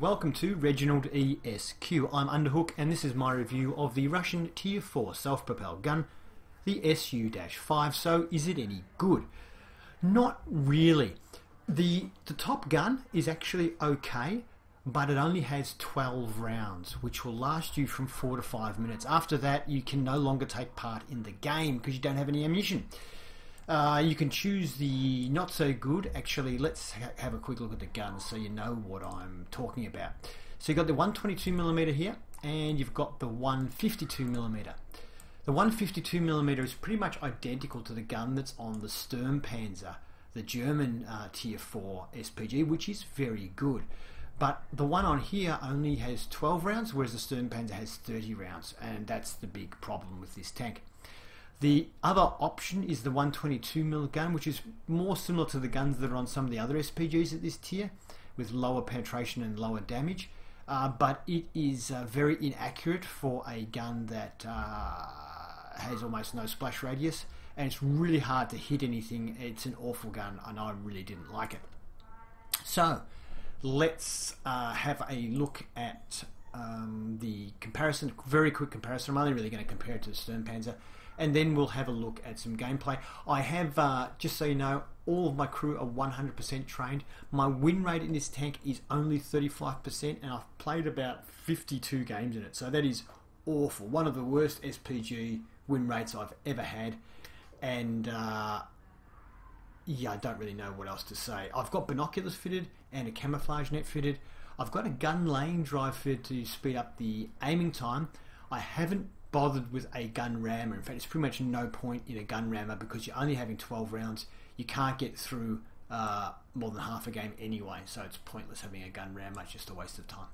welcome to Reginaldesq. I'm Underhook and this is my review of the Russian Tier 4 self-propelled gun, the SU-5. So is it any good? Not really. The top gun is actually okay, but it only has 12 rounds, which will last you from 4 to 5 minutes. After that, you can no longer take part in the game because you don't have any ammunition. You can choose the not so good. Actually, let's have a quick look at the guns so you know what I'm talking about. So you've got the 122mm here, and you've got the 152mm. The 152mm is pretty much identical to the gun that's on the Sturmpanzer, the German Tier 4 SPG, which is very good. But the one on here only has 12 rounds, whereas the Sturmpanzer has 30 rounds, and that's the big problem with this tank. The other option is the 122mm gun, which is more similar to the guns that are on some of the other SPGs at this tier, with lower penetration and lower damage. But it is very inaccurate for a gun that has almost no splash radius, and it's really hard to hit anything. It's an awful gun, and I really didn't like it. So let's have a look at the comparison, very quick comparison. I'm only really going to compare it to the Sturmpanzer, and then we'll have a look at some gameplay. I have, just so you know, all of my crew are 100% trained. My win rate in this tank is only 35%, and I've played about 52 games in it, so that is awful. One of the worst SPG win rates I've ever had, and yeah, I don't really know what else to say. I've got binoculars fitted and a camouflage net fitted. I've got a gun lane drive fitted to speed up the aiming time. I haven't bothered with a gun rammer. In fact, it's pretty much no point in a gun rammer because you're only having 12 rounds. You can't get through more than half a game anyway, so it's pointless having a gun rammer. It's just a waste of time.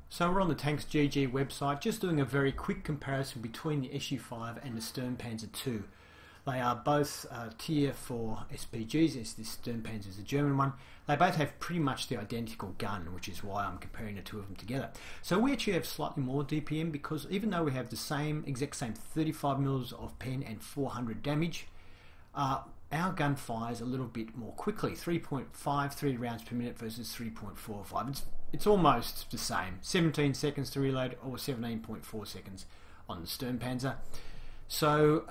So we're on the Tanks GG website, just doing a very quick comparison between the SU-5 and the Sturmpanzer 2. They are both Tier 4 SPGs, as this Sturmpanzer is the German one. They both have pretty much the identical gun, which is why I'm comparing the two of them together. So we actually have slightly more DPM because even though we have the exact same 35 mils of pen and 400 damage, our gun fires a little bit more quickly, 3.53 rounds per minute versus 3.45. It's almost the same, 17 seconds to reload or 17.4 seconds on the Sturmpanzer. So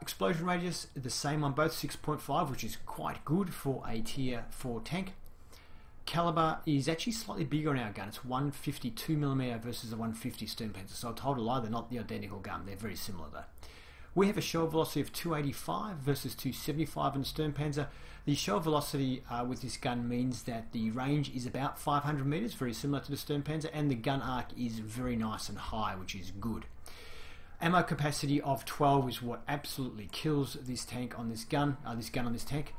explosion radius the same on both, 6.5, which is quite good for a Tier 4 tank. Caliber is actually slightly bigger on our gun. It's 152mm versus a 150 Sturmpanzer. So I told a lie, they're not the identical gun. They're very similar though. We have a shell velocity of 285 versus 275 in the Sturmpanzer. The shell velocity with this gun means that the range is about 500 meters, very similar to the Sturmpanzer, and the gun arc is very nice and high, which is good. Ammo capacity of 12 is what absolutely kills this tank on this gun on this tank.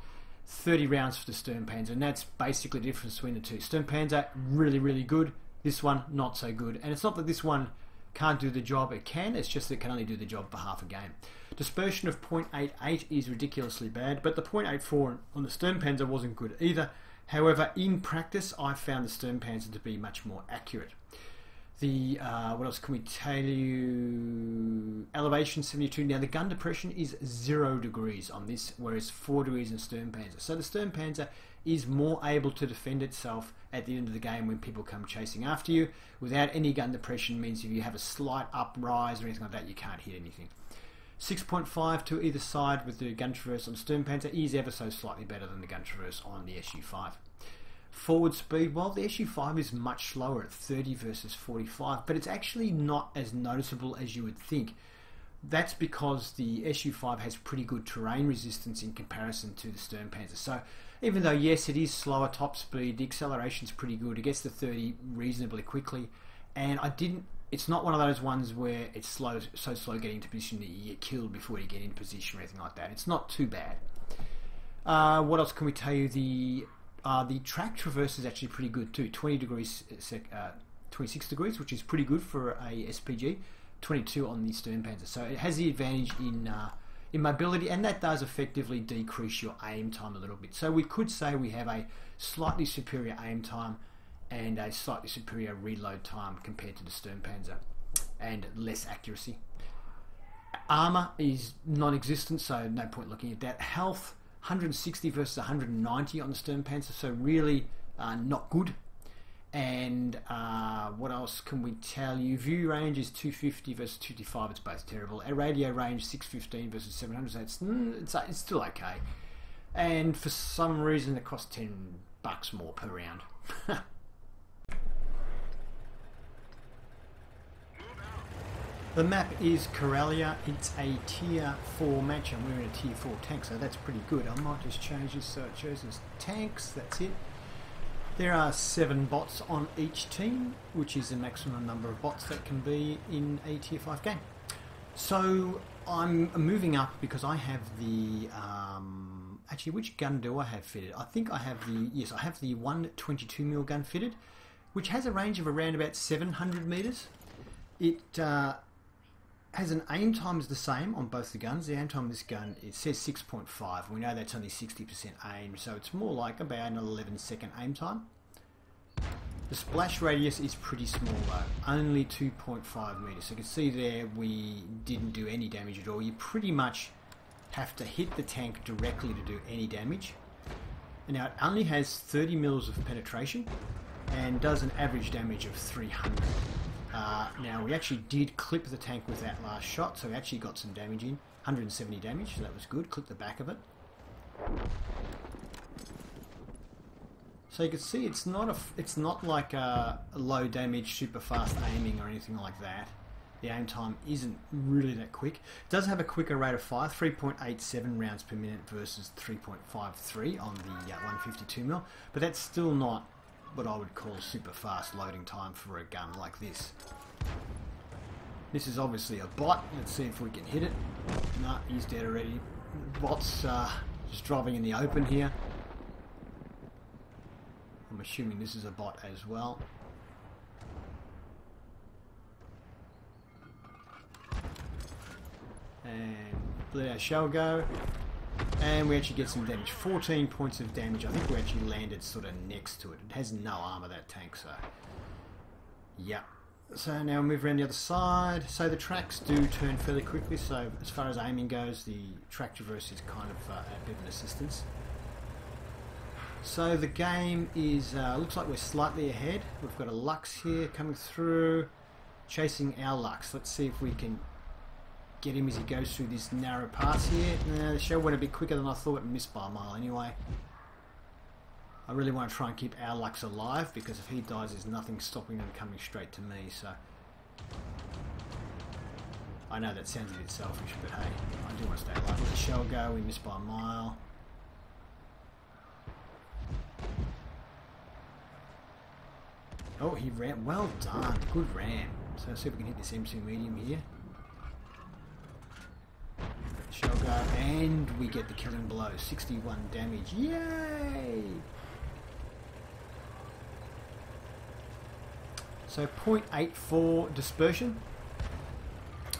30 rounds for the Sturmpanzer, and that's basically the difference between the two. Sturmpanzer, really, really good. This one, not so good. And it's not that this one can't do the job, it can, it's just that it can only do the job for half a game. Dispersion of 0.88 is ridiculously bad, but the 0.84 on the Sturmpanzer wasn't good either. However, in practice, I found the Sturmpanzer to be much more accurate. The, what else can we tell you? Elevation 72. Now the gun depression is 0 degrees on this, whereas 4 degrees in Sturmpanzer. So the Sturmpanzer is more able to defend itself at the end of the game when people come chasing after you. Without any gun depression means if you have a slight uprise or anything like that, you can't hit anything. 6.5 to either side with the gun traverse on Sturmpanzer is ever so slightly better than the gun traverse on the SU-5. Forward speed, well, the SU-5 is much slower at 30 versus 45, but it's actually not as noticeable as you would think. That's because the SU-5 has pretty good terrain resistance in comparison to the Sturmpanzer. So even though, yes, it is slower top speed, the acceleration's pretty good. It gets to 30 reasonably quickly, and it's not one of those ones where it's so slow getting into position that you get killed before you get into position or anything like that. It's not too bad. What else can we tell you? The track traverse is actually pretty good too, 26 degrees, which is pretty good for a SPG, 22 on the Sturmpanzer. So it has the advantage in mobility, and that does effectively decrease your aim time a little bit. So we could say we have a slightly superior aim time and a slightly superior reload time compared to the Sturmpanzer, and less accuracy. Armor is non-existent, so no point looking at that. Health, 160 versus 190 on the Sturmpanzer, so really not good. And what else can we tell you? View range is 250 versus 255. It's both terrible. A radio range 615 versus 700. So it's still okay. And for some reason, it costs $10 more per round. The map is Coralia. It's a tier 4 match, and we're in a tier 4 tank, so that's pretty good. I might just change this so it shows us tanks. That's it. There are 7 bots on each team, which is the maximum number of bots that can be in a tier 5 game. So I'm moving up because I have the actually, which gun do I have fitted? I think I have the, yes, I have the 122mm gun fitted, which has a range of around about 700 meters. It has an aim time is the same on both the guns. The aim time of this gun, it says 6.5. We know that's only 60% aim, so it's more like about an 11-second aim time. The splash radius is pretty small though, only 2.5 meters. So you can see there we didn't do any damage at all. You pretty much have to hit the tank directly to do any damage. And now it only has 30 mils of penetration and does an average damage of 300. Now we actually did clip the tank with that last shot, so we actually got some damage in, 170 damage, so that was good. Clip the back of it. So you can see it's not like a low damage, super fast aiming or anything like that. The aim time isn't really that quick. It does have a quicker rate of fire, 3.87 rounds per minute versus 3.53 on the 152mm, but that's still not what I would call super fast loading time for a gun like this. This is obviously a bot. Let's see if we can hit it. No, he's dead already. The bot's just driving in the open here. I'm assuming this is a bot as well. And let our shell go. And we actually get some damage. 14 points of damage. I think we actually landed sort of next to it. It has no armor, that tank, so... yeah. So now we move around the other side. So the tracks do turn fairly quickly, so as far as aiming goes, the track traverse is kind of a bit of an assistance. So the game is... looks like we're slightly ahead. We've got a Lux here coming through, chasing our Lux. Let's see if we can get him as he goes through this narrow pass here. The shell went a bit quicker than I thought and missed by a mile anyway. I really want to try and keep our Lux alive because if he dies there's nothing stopping him coming straight to me, so... I know that sounds a bit selfish, but hey, I do want to stay alive. Let the shell go, we missed by a mile. Oh, he ran, well done, good ram. So let's see if we can hit this M2 medium here. Shell go, and we get the killing blow, 61 damage, yay! So 0.84 dispersion,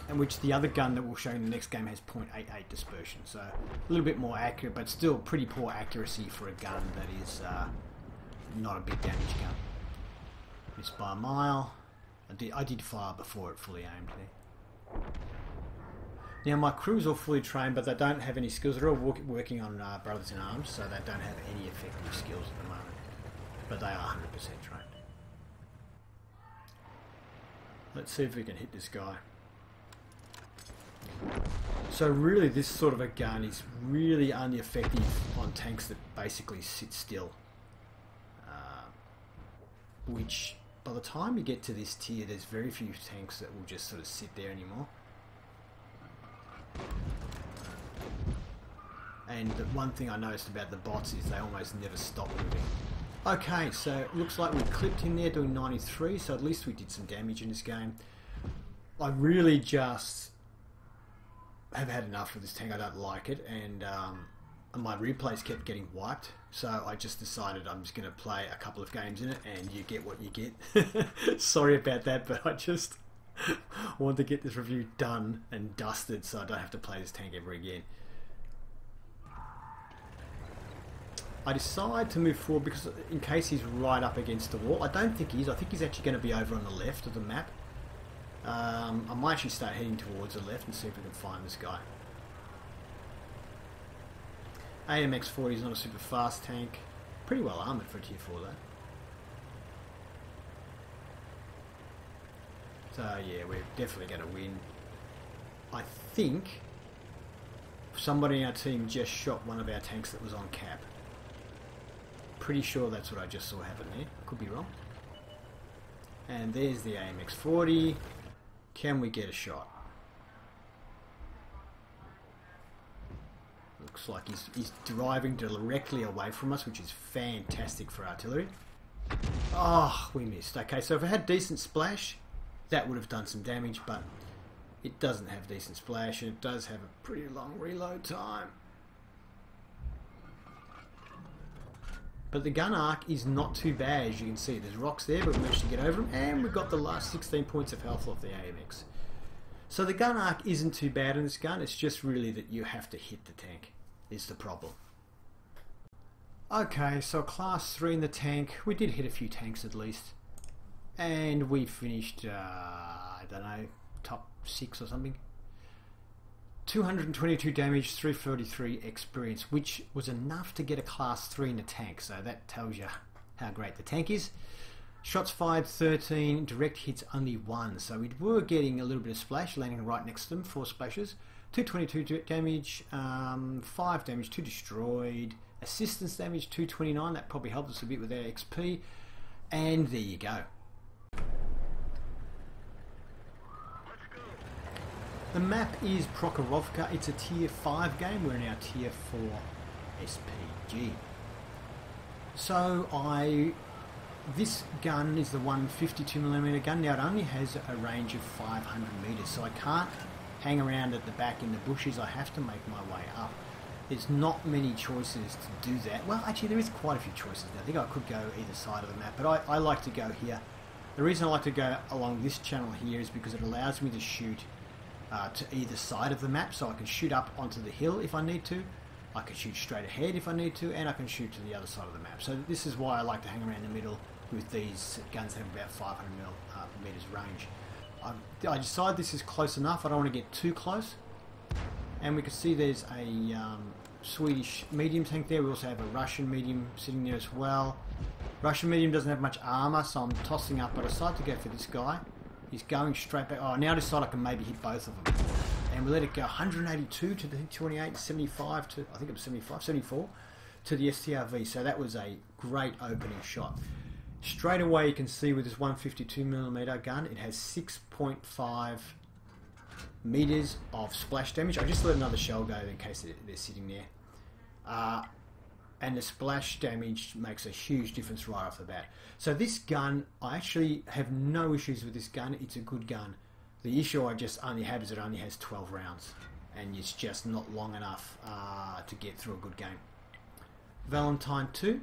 and which the other gun that we'll show in the next game has 0.88 dispersion, so a little bit more accurate, but still pretty poor accuracy for a gun that is not a big damage gun. Missed by a mile. I did fire before it fully aimed there. Now my crew's all fully trained, but they don't have any skills. They're all working on Brothers in Arms, so they don't have any effective skills at the moment. But they are 100% trained. Let's see if we can hit this guy. So really this sort of a gun is really only effective on tanks that basically sit still. Which, by the time you get to this tier, there's very few tanks that will just sort of sit there anymore. And the one thing I noticed about the bots is they almost never stop moving. Okay, so it looks like we clipped him there doing 93, so at least we did some damage in this game. I really just have had enough of this tank. I don't like it, and my replays kept getting wiped, so I just decided I'm just going to play a couple of games in it and you get what you get. Sorry about that, but I just want to get this review done and dusted so I don't have to play this tank ever again. I decide to move forward because in case he's right up against the wall. I don't think he is. I think he's actually going to be over on the left of the map. I might actually start heading towards the left and see if we can find this guy. AMX-40 is not a super fast tank. Pretty well armoured for a tier 4 though. So yeah, we're definitely going to win. I think somebody in our team just shot one of our tanks that was on cap. Pretty sure that's what I just saw happen there. Could be wrong. And there's the AMX-40. Can we get a shot? Looks like he's driving directly away from us, which is fantastic for artillery. Oh, we missed. Okay, so if it had decent splash, that would have done some damage, but it doesn't have decent splash, and it does have a pretty long reload time. But the gun arc is not too bad, as you can see. There's rocks there, but we managed to get over them, and we got the last 16 points of health off the AMX. So the gun arc isn't too bad in this gun, it's just really that you have to hit the tank, is the problem. Okay, so class 3 in the tank. We did hit a few tanks at least. And we finished, I don't know, top 6 or something. 222 damage, 343 experience, which was enough to get a class 3 in the tank. So that tells you how great the tank is. Shots fired 13, direct hits only 1. So we were getting a little bit of splash, landing right next to them, 4 splashes. 222 damage, 5 damage, 2 destroyed. Assistance damage 229, that probably helped us a bit with our XP. And there you go. The map is Prokhorovka. It's a tier 5 game. We're in our tier 4 SPG. So this gun is the 152mm gun. Now it only has a range of 500 meters, so I can't hang around at the back in the bushes. I have to make my way up. There's not many choices to do that. Well, actually there is quite a few choices. I think I could go either side of the map, but I like to go here. The reason I like to go along this channel here is because it allows me to shoot to either side of the map, so I can shoot up onto the hill if I need to, I can shoot straight ahead if I need to, and I can shoot to the other side of the map. So this is why I like to hang around the middle with these guns that have about 500 meters range. I decide this is close enough. I don't want to get too close. And we can see there's a Swedish medium tank there. We also have a Russian medium sitting there as well. Russian medium doesn't have much armor, so I'm tossing up, but I decided to go for this guy. He's going straight back. Oh, now I decide I can maybe hit both of them. And we let it go 182 to the 28, 75 to, I think it was 75, 74 to the STRV. So that was a great opening shot. Straight away you can see with this 152mm gun, it has 6.5 meters of splash damage. I just let another shell go in case they're sitting there. And the splash damage makes a huge difference right off the bat. So this gun, I actually have no issues with this gun. It's a good gun. The issue I just only have is it only has 12 rounds. And it's just not long enough to get through a good game. Valentine 2.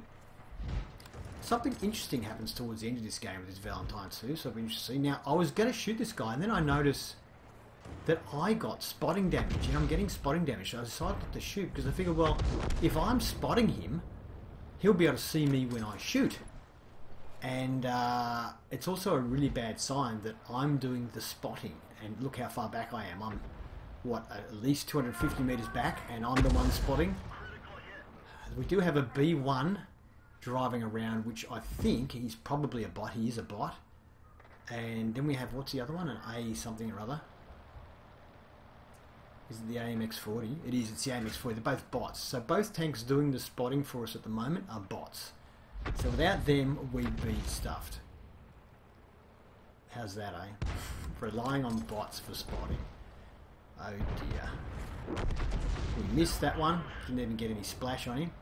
Something interesting happens towards the end of this game with this Valentine 2, so I'll be interested to see. Now, I was going to shoot this guy, and then I noticed that I got spotting damage, and I'm getting spotting damage, so I decided not to shoot, because I figured, well, if I'm spotting him, he'll be able to see me when I shoot. And it's also a really bad sign that I'm doing the spotting, and look how far back I am. I'm, what, at least 250 meters back, and I'm the one spotting. We do have a B1 driving around, which I think he's probably a bot. He is a bot. And then we have, what's the other one? An A something or other. Is it the AMX-40? It is, it's the AMX-40. They're both bots. So both tanks doing the spotting for us at the moment are bots. So without them, we'd be stuffed. How's that, eh? Relying on bots for spotting. Oh dear. We missed that one. Didn't even get any splash on him.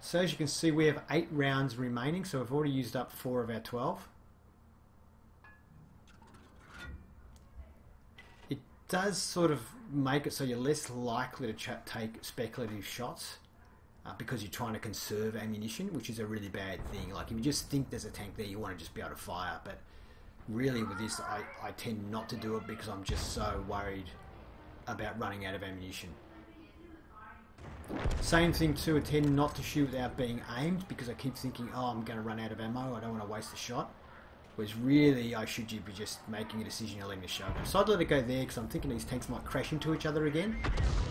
So as you can see, we have 8 rounds remaining, so we've already used up 4 of our 12. It does sort of make it so you're less likely to take speculative shots because you're trying to conserve ammunition, which is a really bad thing. Like if you just think there's a tank there, you want to just be able to fire, but really with this I tend not to do it because I'm just so worried about running out of ammunition. Same thing too, I tend not to shoot without being aimed because I keep thinking, oh, I'm going to run out of ammo, I don't want to waste a shot. Whereas really I should be just making a decision and letting the shot go. So I'd let it go there because I'm thinking these tanks might crash into each other again.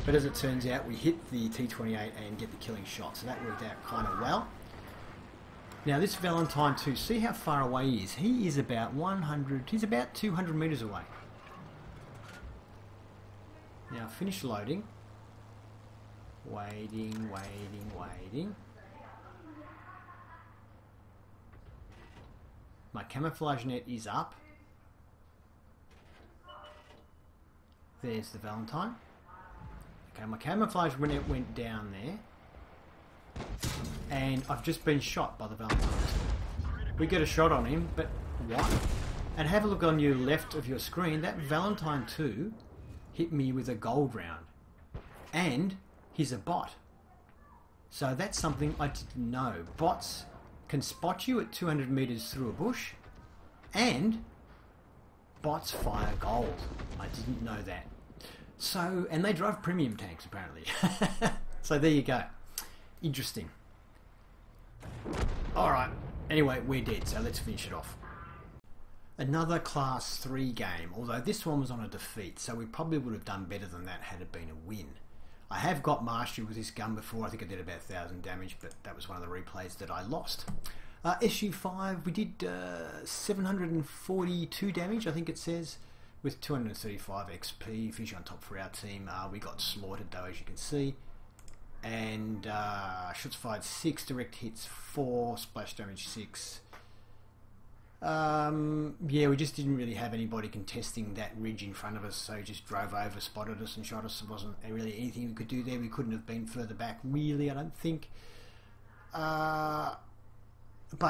But as it turns out, we hit the T-28 and get the killing shot. So that worked out kind of well. Now this Valentine 2, see how far away he is. He is about 100, he's about 200 meters away. Now finish loading. Waiting, waiting, waiting. My camouflage net is up. There's the Valentine. Okay, my camouflage net went down there. And I've just been shot by the Valentine. We get a shot on him, but what? And have a look on your left of your screen. That Valentine 2 hit me with a gold round. And he's a bot. So that's something I didn't know. Bots can spot you at 200 meters through a bush, and bots fire gold. I didn't know that. So, and they drive premium tanks apparently. So there you go. Interesting. Alright, anyway, we're dead, so let's finish it off. Another class 3 game, although this one was on a defeat, so we probably would have done better than that had it been a win. I have got mastery with this gun before. I think I did about 1,000 damage, but that was one of the replays that I lost. SU-5, we did 742 damage, I think it says, with 235 XP. Fish on top for our team. We got slaughtered though, as you can see. And shots fired 6, direct hits 4, splash damage 6. Yeah, we just didn't really have anybody contesting that ridge in front of us, so he just drove over, spotted us and shot us. There wasn't really anything we could do there. We couldn't have been further back, really, I don't think. But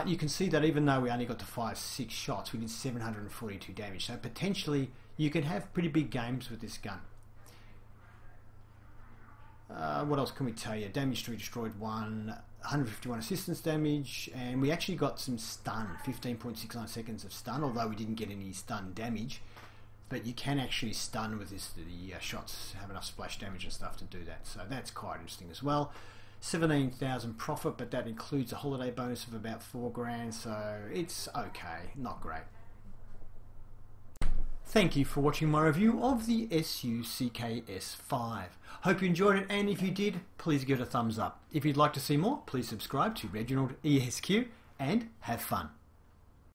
you can see that even though we only got to fire 6 shots, we did 742 damage. So potentially you can have pretty big games with this gun. What else can we tell you? Damage 3, destroyed 1, 151 assistance damage, and we actually got some stun, 15.69 seconds of stun, although we didn't get any stun damage. But you can actually stun with this. The shots have enough splash damage and stuff to do that, so that's quite interesting as well. 17,000 profit, but that includes a holiday bonus of about 4 grand, so it's okay, not great. Thank you for watching my review of the SU-5. Hope you enjoyed it, and if you did, please give it a thumbs up. If you'd like to see more, please subscribe to Reginaldesq and have fun.